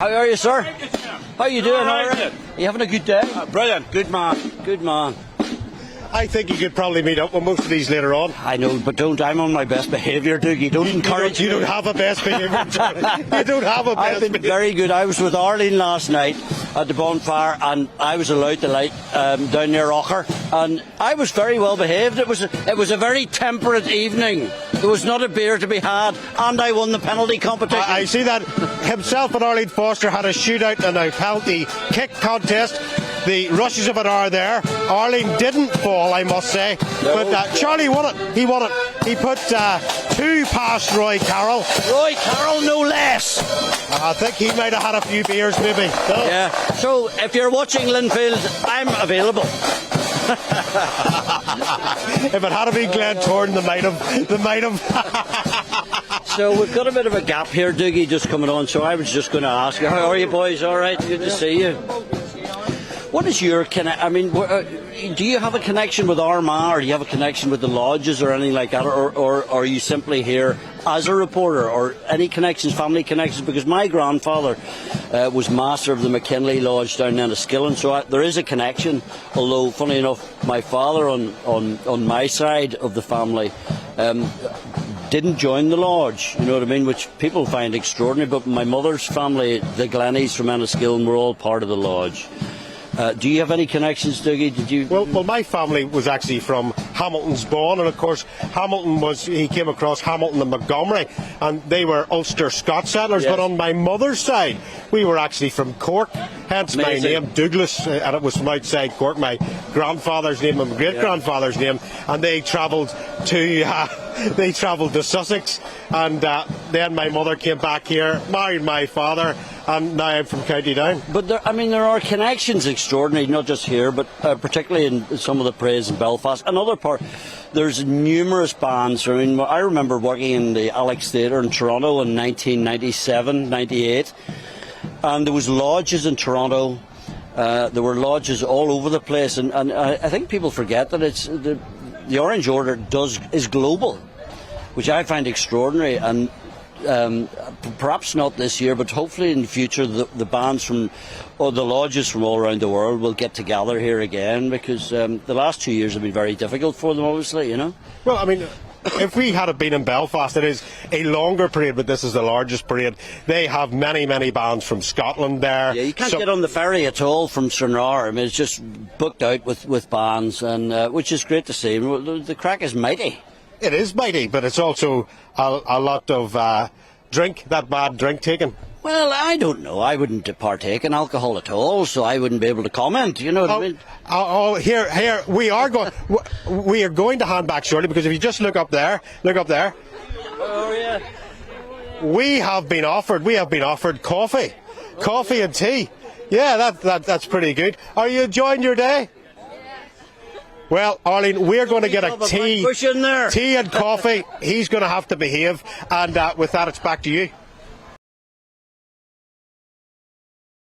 How are you, sir? How are you doing? All right. You having a good day? Brilliant. Good man. Good man. I think you could probably meet up with most of these later on. I know, but don't. I'm on my best behaviour, Dougie. Don't encourage You me. don't have a best behaviour, Charlie. You don't have a best I've been behaviour. very good. I was with Arlene last night at the bonfire, and I was allowed to light down near Rocher, and I was very well behaved. It was a very temperate evening. There was not a beer to be had, and I won the penalty competition. I see that himself and Arlene Foster had a shootout and a penalty kick contest. The rushes of an hour there. Arlene didn't fall, I must say. No. But Charlie won it. He won it. He put two past Roy Carroll. Roy Carroll, no less. I think he might have had a few beers, maybe. No? Yeah. So if you're watching Linfield, I'm available. If it had been Glen Torn, they might have. So we've got a bit of a gap here, Dougie, just coming on. So I was just going to ask you, how are you, boys? All right, good to see you. What is your do you have a connection with Armagh, or do you have a connection with the lodges or anything like that, or are you simply here as a reporter, or any connections, family connections? Because my grandfather was master of the McKinley Lodge down in Enniskillen, so there is a connection. Although, funny enough, my father on my side of the family didn't join the lodge, you know what I mean, which people find extraordinary. But my mother's family, the Glennies from Enniskillen, were all part of the lodge. Do you have any connections, Dougie? Did you? Well, my family was actually from Hamilton's Bawn, and of course he came across Hamilton and Montgomery, and they were Ulster Scots settlers. Yes. But on my mother's side, we were actually from Cork, hence Amazing. my name, Douglas, and it was from outside Cork, my grandfather's name and my great-grandfather's name, and they travelled to Sussex, and then my mother came back here, married my father, and now I'm from County Down. But there are connections extraordinary, not just here, but particularly in some of the praise in Belfast. Another part, there's numerous bands. I mean, I remember working in the Alex Theatre in Toronto in 1997, 98, and there was lodges in Toronto. There were lodges all over the place, and I think people forget that it's the Orange Order is global, which I find extraordinary, and perhaps not this year, but hopefully in the future the bands or the lodges from all around the world will get together here again, because the last 2 years have been very difficult for them, obviously, you know. Well, I mean, if we had been in Belfast, it is a longer parade, but this is the largest parade. They have many, many bands from Scotland there. Yeah, you can't get on the ferry at all from Stranraer. I mean, it's just booked out with bands, and which is great to see. The crack is mighty. It is mighty, but it's also a lot of bad drink taken. Well, I don't know. I wouldn't partake in alcohol at all, so I wouldn't be able to comment. You know what I mean? Here, we are going to hand back shortly, because if you just look up there. Oh yeah. We have been offered coffee and tea. Yeah, that's pretty good. Are you enjoying your day? Well, Arlene, we're going to get a tea and coffee. He's going to have to behave, and with that, it's back to you.